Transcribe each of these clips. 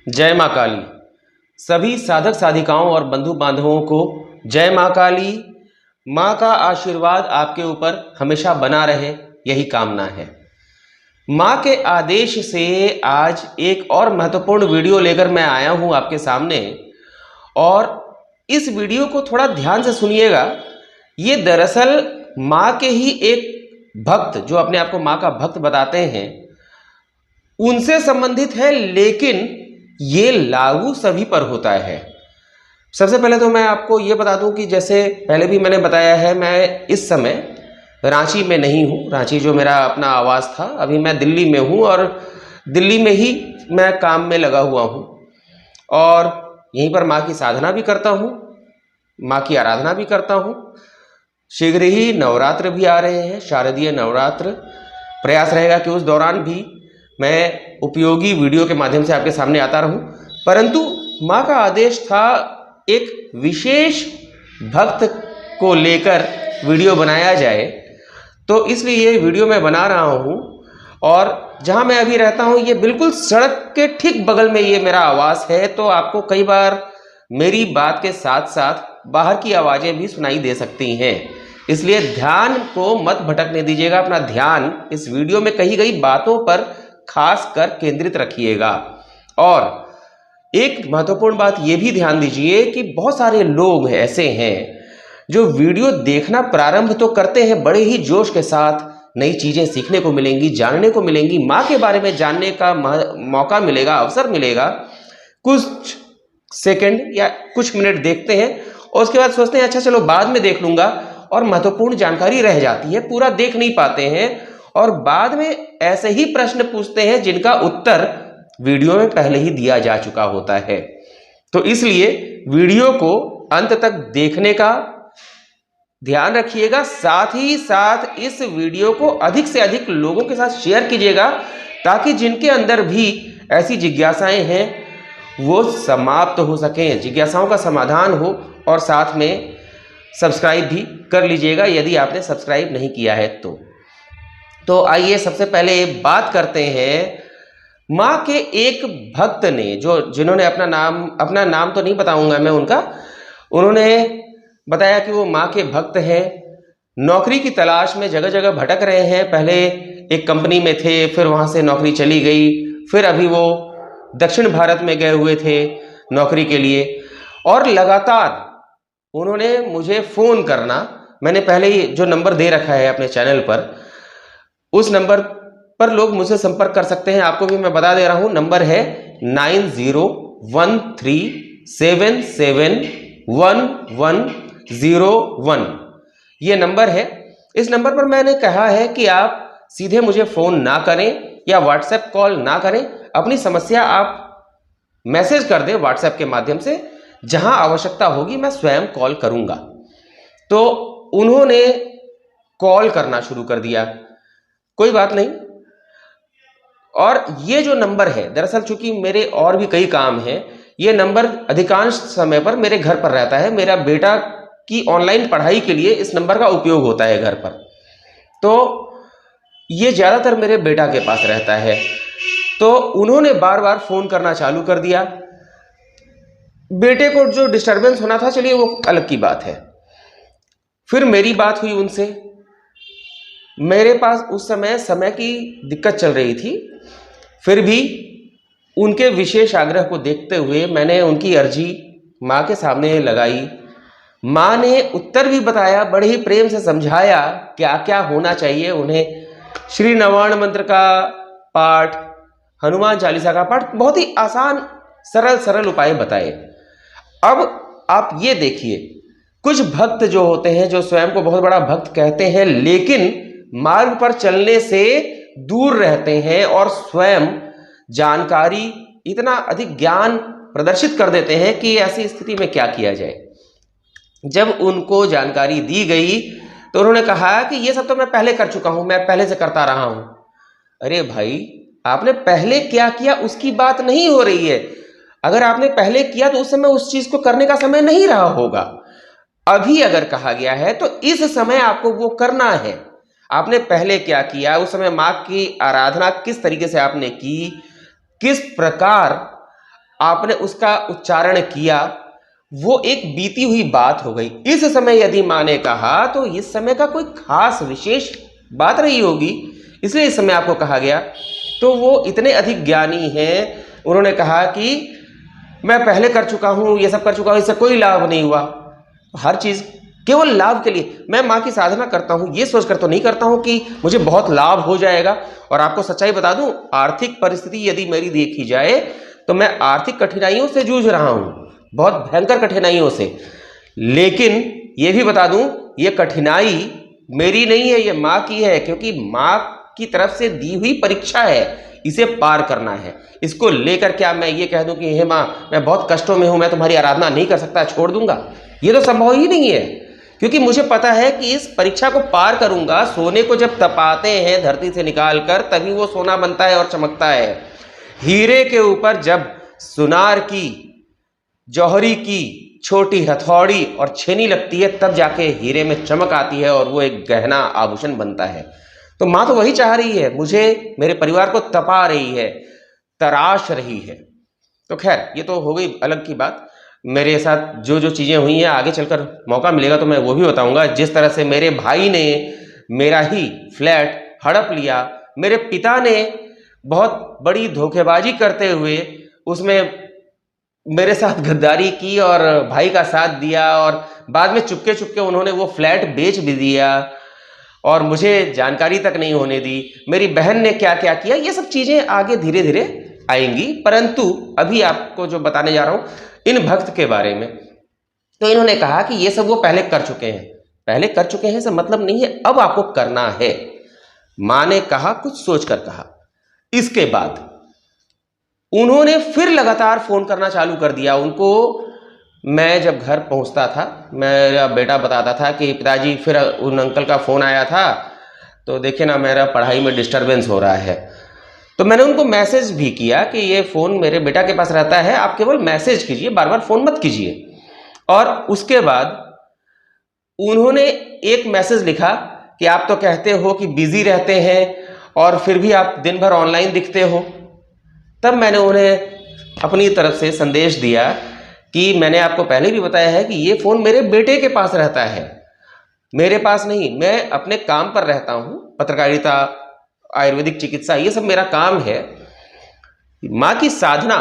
जय माँ काली। सभी साधक साधिकाओं और बंधु बांधवों को जय माँ काली। माँ का आशीर्वाद आपके ऊपर हमेशा बना रहे, यही कामना है। माँ के आदेश से आज एक और महत्वपूर्ण वीडियो लेकर मैं आया हूँ आपके सामने, और इस वीडियो को थोड़ा ध्यान से सुनिएगा। ये दरअसल माँ के ही एक भक्त, जो अपने आप को माँ का भक्त बताते हैं, उनसे संबंधित है, लेकिन ये लागू सभी पर होता है। सबसे पहले तो मैं आपको ये बता दूं कि जैसे पहले भी मैंने बताया है, मैं इस समय रांची में नहीं हूँ। रांची जो मेरा अपना आवास था, अभी मैं दिल्ली में हूँ और दिल्ली में ही मैं काम में लगा हुआ हूँ और यहीं पर माँ की साधना भी करता हूँ, माँ की आराधना भी करता हूँ। शीघ्र ही नवरात्र भी आ रहे हैं, शारदीय नवरात्र। प्रयास रहेगा कि उस दौरान भी मैं उपयोगी वीडियो के माध्यम से आपके सामने आता रहूं, परंतु माँ का आदेश था एक विशेष भक्त को लेकर वीडियो बनाया जाए, तो इसलिए ये वीडियो मैं बना रहा हूं। और जहां मैं अभी रहता हूं, ये बिल्कुल सड़क के ठीक बगल में ये मेरा आवास है, तो आपको कई बार मेरी बात के साथ साथ बाहर की आवाज़ें भी सुनाई दे सकती हैं। इसलिए ध्यान को मत भटकने दीजिएगा, अपना ध्यान इस वीडियो में कही गई बातों पर खास कर केंद्रित रखिएगा। और एक महत्वपूर्ण बात यह भी ध्यान दीजिए कि बहुत सारे लोग ऐसे हैं जो वीडियो देखना प्रारंभ तो करते हैं बड़े ही जोश के साथ, नई चीजें सीखने को मिलेंगी, जानने को मिलेंगी, माँ के बारे में जानने का मौका मिलेगा, अवसर मिलेगा। कुछ सेकंड या कुछ मिनट देखते हैं और उसके बाद सोचते हैं अच्छा चलो बाद में देख लूंगा, और महत्वपूर्ण जानकारी रह जाती है, पूरा देख नहीं पाते हैं और बाद में ऐसे ही प्रश्न पूछते हैं जिनका उत्तर वीडियो में पहले ही दिया जा चुका होता है। तो इसलिए वीडियो को अंत तक देखने का ध्यान रखिएगा, साथ ही साथ इस वीडियो को अधिक से अधिक लोगों के साथ शेयर कीजिएगा, ताकि जिनके अंदर भी ऐसी जिज्ञासाएं हैं वो समाप्त हो सकें, जिज्ञासाओं का समाधान हो। और साथ में सब्सक्राइब भी कर लीजिएगा यदि आपने सब्सक्राइब नहीं किया है तो आइए सबसे पहले बात करते हैं माँ के एक भक्त ने, जिन्होंने अपना नाम तो नहीं बताऊंगा मैं उनका, उन्होंने बताया कि वो माँ के भक्त हैं, नौकरी की तलाश में जगह जगह भटक रहे हैं। पहले एक कंपनी में थे, फिर वहाँ से नौकरी चली गई, फिर अभी वो दक्षिण भारत में गए हुए थे नौकरी के लिए, और लगातार उन्होंने मुझे फ़ोन करना, मैंने पहले ही जो नंबर दे रखा है अपने चैनल पर, उस नंबर पर लोग मुझसे संपर्क कर सकते हैं। आपको भी मैं बता दे रहा हूं, नंबर है 9013771101। ये नंबर है। इस नंबर पर मैंने कहा है कि आप सीधे मुझे फ़ोन ना करें या व्हाट्सएप कॉल ना करें, अपनी समस्या आप मैसेज कर दें व्हाट्सएप के माध्यम से, जहां आवश्यकता होगी मैं स्वयं कॉल करूंगा। तो उन्होंने कॉल करना शुरू कर दिया, कोई बात नहीं। और ये जो नंबर है, दरअसल चूंकि मेरे और भी कई काम हैं, ये नंबर अधिकांश समय पर मेरे घर पर रहता है। मेरा बेटा की ऑनलाइन पढ़ाई के लिए इस नंबर का उपयोग होता है घर पर, तो ये ज़्यादातर मेरे बेटा के पास रहता है। तो उन्होंने बार बार फ़ोन करना चालू कर दिया। बेटे को जो डिस्टर्बेंस होना था, चलिए वो अलग की बात है। फिर मेरी बात हुई उनसे, मेरे पास उस समय की दिक्कत चल रही थी, फिर भी उनके विशेष आग्रह को देखते हुए मैंने उनकी अर्जी माँ के सामने लगाई। माँ ने उत्तर भी बताया, बड़े ही प्रेम से समझाया क्या क्या होना चाहिए उन्हें। श्री नवार्ण मंत्र का पाठ, हनुमान चालीसा का पाठ, बहुत ही आसान सरल उपाय बताए। अब आप ये देखिए, कुछ भक्त जो होते हैं, जो स्वयं को बहुत बड़ा भक्त कहते हैं, लेकिन मार्ग पर चलने से दूर रहते हैं और स्वयं जानकारी, इतना अधिक ज्ञान प्रदर्शित कर देते हैं कि ऐसी स्थिति में क्या किया जाए। जब उनको जानकारी दी गई तो उन्होंने कहा कि ये सब तो मैं पहले कर चुका हूं, मैं पहले से करता रहा हूं। अरे भाई, आपने पहले क्या किया उसकी बात नहीं हो रही है। अगर आपने पहले किया तो उस समय उस चीज को करने का समय नहीं रहा होगा। अभी अगर कहा गया है तो इस समय आपको वो करना है। आपने पहले क्या किया, उस समय माँ की आराधना किस तरीके से आपने की, किस प्रकार आपने उसका उच्चारण किया, वो एक बीती हुई बात हो गई। इस समय यदि माँ ने कहा तो इस समय का कोई खास विशेष बात रही होगी, इसलिए इस समय आपको कहा गया। तो वो इतने अधिक ज्ञानी हैं, उन्होंने कहा कि मैं पहले कर चुका हूँ, ये सब कर चुका हूँ, इससे कोई लाभ नहीं हुआ। हर चीज़ केवल लाभ के लिए मैं माँ की साधना करता हूँ, ये सोचकर तो नहीं करता हूँ कि मुझे बहुत लाभ हो जाएगा। और आपको सच्चाई बता दूँ, आर्थिक परिस्थिति यदि मेरी देखी जाए तो मैं आर्थिक कठिनाइयों से जूझ रहा हूँ, बहुत भयंकर कठिनाइयों से। लेकिन ये भी बता दूं, ये कठिनाई मेरी नहीं है, ये माँ की है, क्योंकि माँ की तरफ से दी हुई परीक्षा है, इसे पार करना है। इसको लेकर क्या मैं ये कह दूं कि हे माँ मैं बहुत कष्टों में हूं, मैं तुम्हारी आराधना नहीं कर सकता, छोड़ दूंगा? ये तो संभव ही नहीं है, क्योंकि मुझे पता है कि इस परीक्षा को पार करूंगा। सोने को जब तपाते हैं धरती से निकाल कर, तभी वो सोना बनता है और चमकता है। हीरे के ऊपर जब सुनार की, जौहरी की छोटी हथौड़ी और छेनी लगती है, तब जाके हीरे में चमक आती है और वो एक गहना आभूषण बनता है। तो माँ तो वही चाह रही है, मुझे, मेरे परिवार को तपा रही है, तराश रही है। तो खैर ये तो हो गई अलग की बात। मेरे साथ जो जो चीज़ें हुई हैं, आगे चलकर मौका मिलेगा तो मैं वो भी बताऊंगा। जिस तरह से मेरे भाई ने मेरा ही फ्लैट हड़प लिया, मेरे पिता ने बहुत बड़ी धोखेबाजी करते हुए उसमें मेरे साथ गद्दारी की और भाई का साथ दिया, और बाद में चुपके चुपके उन्होंने वो फ्लैट बेच भी दिया और मुझे जानकारी तक नहीं होने दी। मेरी बहन ने क्या क्या किया, ये सब चीज़ें आगे धीरे धीरे आएंगी। परंतु अभी आपको जो बताने जा रहा हूँ इन भक्त के बारे में, तो इन्होंने कहा कि ये सब वो पहले कर चुके हैं। पहले कर चुके हैं से मतलब नहीं है, अब आपको करना है। माँ ने कहा, कुछ सोच कर कहा। इसके बाद उन्होंने फिर लगातार फोन करना चालू कर दिया। उनको मैं जब घर पहुंचता था, मेरा बेटा बताता था कि पिताजी फिर उन अंकल का फ़ोन आया था, तो देखिए ना मेरा पढ़ाई में डिस्टरबेंस हो रहा है। तो मैंने उनको मैसेज भी किया कि ये फ़ोन मेरे बेटा के पास रहता है, आप केवल मैसेज कीजिए, बार बार फ़ोन मत कीजिए। और उसके बाद उन्होंने एक मैसेज लिखा कि आप तो कहते हो कि बिजी रहते हैं और फिर भी आप दिन भर ऑनलाइन दिखते हो। तब मैंने उन्हें अपनी तरफ से संदेश दिया कि मैंने आपको पहले भी बताया है कि ये फ़ोन मेरे बेटे के पास रहता है, मेरे पास नहीं। मैं अपने काम पर रहता हूँ, पत्रकारिता, आयुर्वेदिक चिकित्सा, ये सब मेरा काम है। माँ की साधना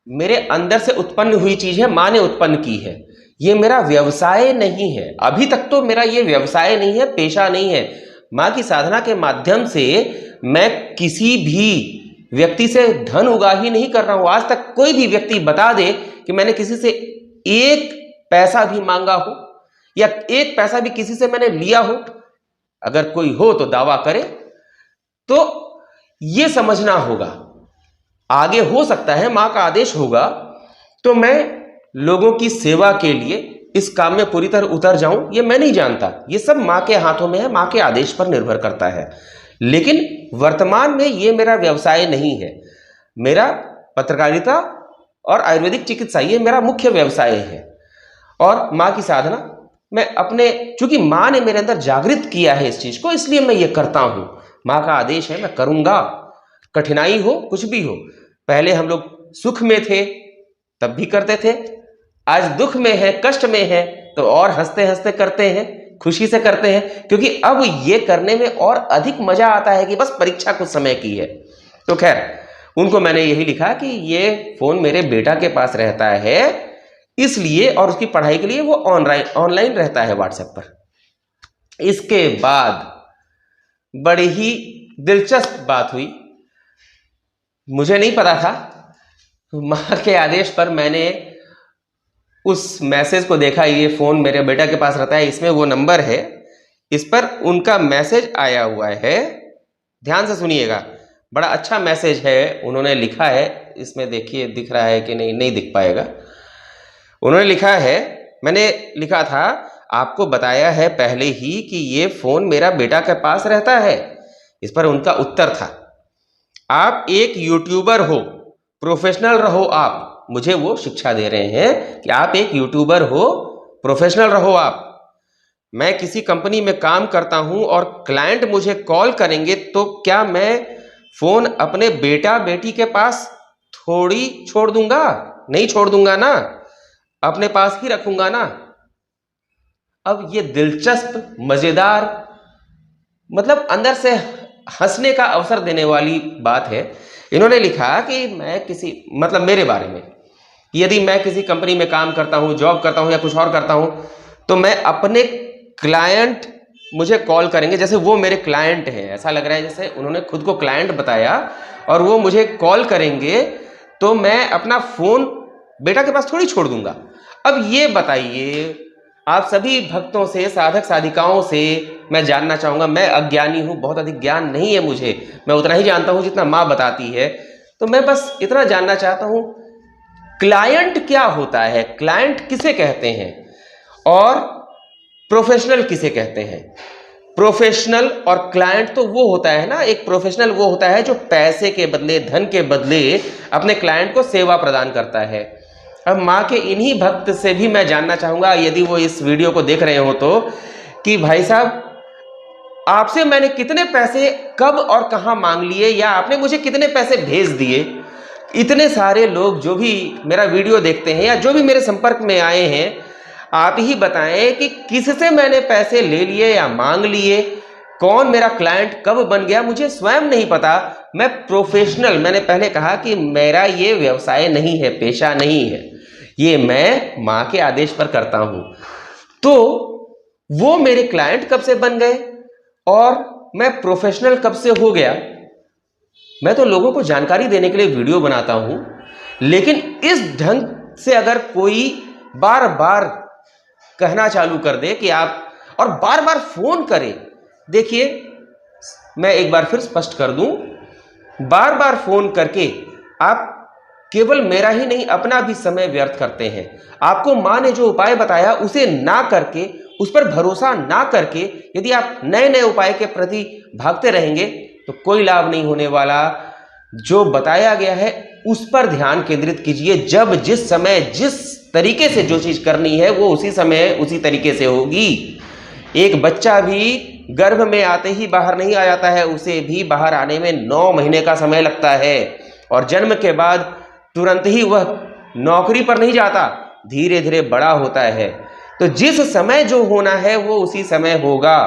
मेरे अंदर से उत्पन्न हुई चीज़ है, माँ ने उत्पन्न की है। ये मेरा व्यवसाय नहीं है, अभी तक तो मेरा ये व्यवसाय नहीं है, पेशा नहीं है। माँ की साधना के माध्यम से मैं किसी भी व्यक्ति से धन उगाही नहीं कर रहा हूं। आज तक कोई भी व्यक्ति बता दे कि मैंने किसी से एक पैसा भी मांगा हो या एक पैसा भी किसी से मैंने लिया हो। अगर कोई हो तो दावा करे, तो ये समझना होगा। आगे हो सकता है मां का आदेश होगा तो मैं लोगों की सेवा के लिए इस काम में पूरी तरह उतर जाऊं, ये मैं नहीं जानता। ये सब मां के हाथों में है, मां के आदेश पर निर्भर करता है। लेकिन वर्तमान में ये मेरा व्यवसाय नहीं है। मेरा पत्रकारिता और आयुर्वेदिक चिकित्सा ये मेरा मुख्य व्यवसाय है। और माँ की साधना मैं अपने, चूंकि माँ ने मेरे अंदर जागृत किया है इस चीज को, इसलिए मैं ये करता हूं। माँ का आदेश है, मैं करूंगा, कठिनाई हो कुछ भी हो। पहले हम लोग सुख में थे तब भी करते थे, आज दुख में है, कष्ट में है, तो और हंसते हंसते करते हैं, खुशी से करते हैं, क्योंकि अब ये करने में और अधिक मजा आता है कि बस परीक्षा कुछ समय की है। तो खैर उनको मैंने यही लिखा कि ये फोन मेरे बेटा के पास रहता है इसलिए, और उसकी पढ़ाई के लिए वो ऑनलाइन रहता है व्हाट्सएप पर। इसके बाद बड़ी ही दिलचस्प बात हुई। मुझे नहीं पता था, माँ के आदेश पर मैंने उस मैसेज को देखा, ये फ़ोन मेरे बेटा के पास रहता है, इसमें वो नंबर है, इस पर उनका मैसेज आया हुआ है। ध्यान से सुनिएगा, बड़ा अच्छा मैसेज है उन्होंने लिखा है। इसमें देखिए दिख रहा है कि नहीं, नहीं दिख पाएगा। उन्होंने लिखा है, मैंने लिखा था आपको बताया है पहले ही कि ये फ़ोन मेरा बेटा के पास रहता है। इस पर उनका उत्तर था, आप एक यूट्यूबर हो, प्रोफेशनल रहो आप। मुझे वो शिक्षा दे रहे हैं कि आप एक यूट्यूबर हो, प्रोफेशनल रहो आप। मैं किसी कंपनी में काम करता हूं और क्लाइंट मुझे कॉल करेंगे तो क्या मैं फ़ोन अपने बेटा बेटी के पास थोड़ी छोड़ दूंगा, नहीं छोड़ दूंगा ना, अपने पास ही रखूंगा ना। अब ये दिलचस्प, मजेदार, मतलब अंदर से हंसने का अवसर देने वाली बात है। इन्होंने लिखा कि मैं किसी, मतलब मेरे बारे में, यदि मैं किसी कंपनी में काम करता हूं, जॉब करता हूं या कुछ और करता हूं, तो मैं अपने क्लाइंट मुझे कॉल करेंगे, जैसे वो मेरे क्लाइंट हैं, ऐसा लग रहा है जैसे उन्होंने खुद को क्लाइंट बताया, और वो मुझे कॉल करेंगे तो मैं अपना फोन बेटा के पास थोड़ी छोड़ दूंगा। अब ये बताइए, आप सभी भक्तों से, साधक साधिकाओं से मैं जानना चाहूंगा, मैं अज्ञानी हूं, बहुत अधिक ज्ञान नहीं है मुझे, मैं उतना ही जानता हूं जितना माँ बताती है, तो मैं बस इतना जानना चाहता हूं, क्लाइंट क्या होता है, क्लाइंट किसे कहते हैं और प्रोफेशनल किसे कहते हैं। प्रोफेशनल और क्लाइंट तो वो होता है ना, एक प्रोफेशनल वो होता है जो पैसे के बदले, धन के बदले अपने क्लाइंट को सेवा प्रदान करता है। अब माँ के इन्हीं भक्त से भी मैं जानना चाहूंगा, यदि वो इस वीडियो को देख रहे हो तो, कि भाई साहब आपसे मैंने कितने पैसे कब और कहां मांग लिए, या आपने मुझे कितने पैसे भेज दिए। इतने सारे लोग जो भी मेरा वीडियो देखते हैं या जो भी मेरे संपर्क में आए हैं, आप ही बताएं कि किससे मैंने पैसे ले लिए या मांग लिए, कौन मेरा क्लाइंट कब बन गया, मुझे स्वयं नहीं पता। मैं प्रोफेशनल, मैंने पहले कहा कि मेरा ये व्यवसाय नहीं है, पेशा नहीं है, ये मैं माँ के आदेश पर करता हूं। तो वो मेरे क्लाइंट कब से बन गए और मैं प्रोफेशनल कब से हो गया। मैं तो लोगों को जानकारी देने के लिए वीडियो बनाता हूं, लेकिन इस ढंग से अगर कोई बार बार कहना चालू कर दे कि आप, और बार बार फोन करे, देखिए मैं एक बार फिर स्पष्ट कर दूं, बार बार फोन करके आप केवल मेरा ही नहीं अपना भी समय व्यर्थ करते हैं। आपको मां ने जो उपाय बताया उसे ना करके, उस पर भरोसा ना करके यदि आप नए नए उपाय के प्रति भागते रहेंगे तो कोई लाभ नहीं होने वाला। जो बताया गया है उस पर ध्यान केंद्रित कीजिए। जब जिस समय जिस तरीके से जो चीज करनी है वो उसी समय उसी तरीके से होगी। एक बच्चा भी गर्भ में आते ही बाहर नहीं आ जाता है, उसे भी बाहर आने में 9 महीने का समय लगता है, और जन्म के बाद तुरंत ही वह नौकरी पर नहीं जाता, धीरे धीरे बड़ा होता है। तो जिस समय जो होना है वो उसी समय होगा।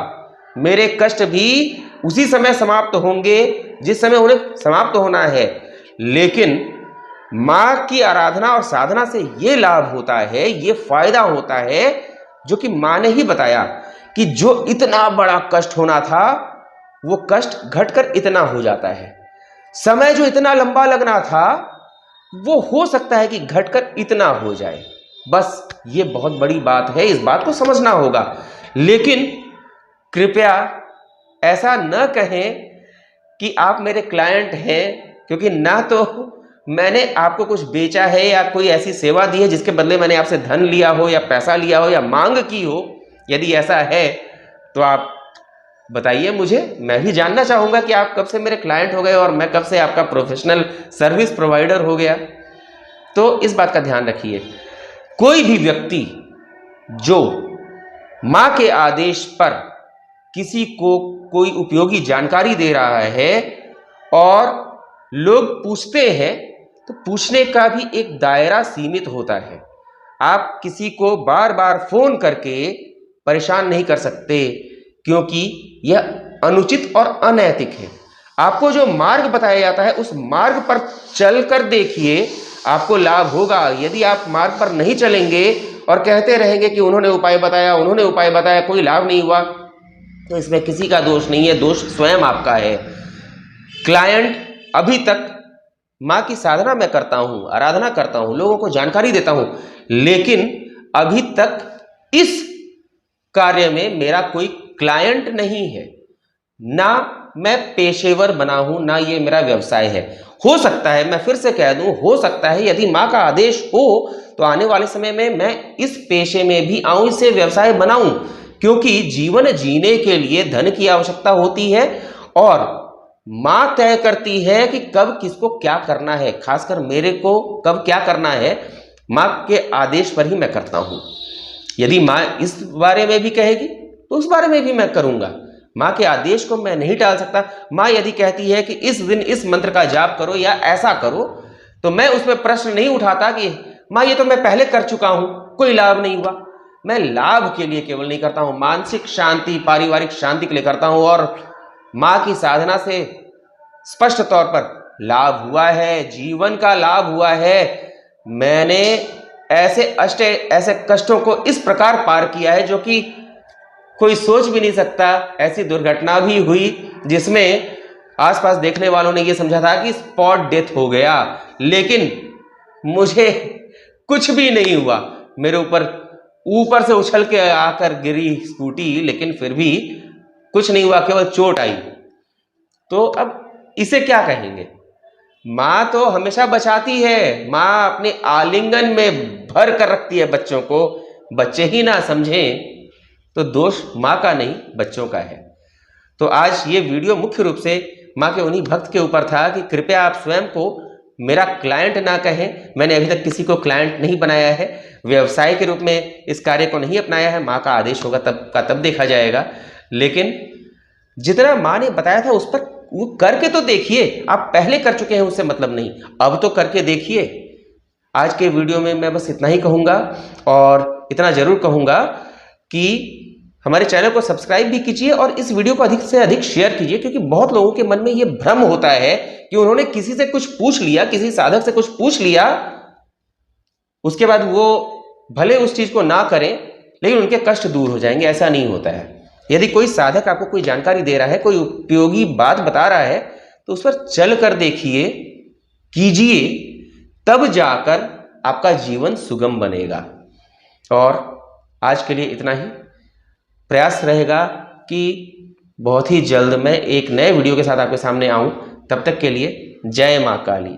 मेरे कष्ट भी उसी समय समाप्त होंगे जिस समय उन्हें समाप्त होना है। लेकिन मां की आराधना और साधना से ये लाभ होता है, ये फायदा होता है, जो कि मां ने ही बताया कि जो इतना बड़ा कष्ट होना था वो कष्ट घटकर इतना हो जाता है। समय जो इतना लंबा लगना था वो हो सकता है कि घटकर इतना हो जाए। बस ये बहुत बड़ी बात है, इस बात को समझना होगा। लेकिन कृपया ऐसा न कहें कि आप मेरे क्लाइंट हैं, क्योंकि ना तो मैंने आपको कुछ बेचा है या कोई ऐसी सेवा दी है जिसके बदले मैंने आपसे धन लिया हो या पैसा लिया हो या मांग की हो। यदि ऐसा है तो आप बताइए मुझे, मैं भी जानना चाहूंगा कि आप कब से मेरे क्लाइंट हो गए और मैं कब से आपका प्रोफेशनल सर्विस प्रोवाइडर हो गया। तो इस बात का ध्यान रखिए, कोई भी व्यक्ति जो मां के आदेश पर किसी को कोई उपयोगी जानकारी दे रहा है और लोग पूछते हैं, तो पूछने का भी एक दायरा सीमित होता है। आप किसी को बार बार फोन करके परेशान नहीं कर सकते, क्योंकि यह अनुचित और अनैतिक है। आपको जो मार्ग बताया जाता है उस मार्ग पर चलकर देखिए, आपको लाभ होगा। यदि आप मार्ग पर नहीं चलेंगे और कहते रहेंगे कि उन्होंने उपाय बताया, कोई लाभ नहीं हुआ, तो इसमें किसी का दोष नहीं है, दोष स्वयं आपका है। क्लाइंट अभी तक मां की साधना मैं करता हूं, आराधना करता हूं, लोगों को जानकारी देता हूं, लेकिन अभी तक इस कार्य में मेरा कोई क्लाइंट नहीं है। ना मैं पेशेवर बना हूं, ना ये मेरा व्यवसाय है। हो सकता है, मैं फिर से कह दूं, हो सकता है यदि मां का आदेश हो तो आने वाले समय में मैं इस पेशे में भी आऊं, इसे व्यवसाय बनाऊं, क्योंकि जीवन जीने के लिए धन की आवश्यकता होती है और मां तय करती है कि कब किसको क्या करना है, खासकर मेरे को कब क्या करना है, मां के आदेश पर ही मैं करता हूं। यदि मां इस बारे में भी कहेगी तो उस बारे में भी मैं करूंगा। मां के आदेश को मैं नहीं टाल सकता। मां यदि कहती है कि इस दिन इस मंत्र का जाप करो या ऐसा करो, तो मैं उसमें प्रश्न नहीं उठाता कि माँ ये तो मैं पहले कर चुका हूं, कोई लाभ नहीं हुआ। मैं लाभ के लिए केवल नहीं करता हूं, मानसिक शांति, पारिवारिक शांति के लिए करता हूं। और माँ की साधना से स्पष्ट तौर पर लाभ हुआ है, जीवन का लाभ हुआ है। मैंने ऐसे कष्टों को इस प्रकार पार किया है जो कि कोई सोच भी नहीं सकता। ऐसी दुर्घटना भी हुई जिसमें आसपास देखने वालों ने यह समझा था कि स्पॉट डेथ हो गया, लेकिन मुझे कुछ भी नहीं हुआ। मेरे ऊपर से उछल के आकर गिरी स्कूटी, लेकिन फिर भी कुछ नहीं हुआ, केवल चोट आई। तो अब इसे क्या कहेंगे? मां तो हमेशा बचाती है, मां अपने आलिंगन में भर कर रखती है बच्चों को। बच्चे ही ना समझें तो दोष मां का नहीं, बच्चों का है। तो आज ये वीडियो मुख्य रूप से मां के उन्हीं भक्त के ऊपर था कि कृपया आप स्वयं को मेरा क्लाइंट ना कहें। मैंने अभी तक किसी को क्लाइंट नहीं बनाया है, व्यवसाय के रूप में इस कार्य को नहीं अपनाया है। मां का आदेश होगा तब देखा जाएगा। लेकिन जितना मां ने बताया था उस पर वो करके तो देखिए। आप पहले कर चुके हैं उससे मतलब नहीं, अब तो करके देखिए। आज के वीडियो में मैं बस इतना ही कहूंगा, और इतना जरूर कहूंगा कि हमारे चैनल को सब्सक्राइब भी कीजिए और इस वीडियो को अधिक से अधिक शेयर कीजिए, क्योंकि बहुत लोगों के मन में यह भ्रम होता है कि उन्होंने किसी से कुछ पूछ लिया, किसी साधक से कुछ पूछ लिया, उसके बाद वो भले उस चीज को ना करें लेकिन उनके कष्ट दूर हो जाएंगे। ऐसा नहीं होता है। यदि कोई साधक आपको कोई जानकारी दे रहा है, कोई उपयोगी बात बता रहा है, तो उस पर चल कर देखिए, कीजिए, तब जाकर आपका जीवन सुगम बनेगा। और आज के लिए इतना ही। प्रयास रहेगा कि बहुत ही जल्द मैं एक नए वीडियो के साथ आपके सामने आऊं। तब तक के लिए जय मां काली।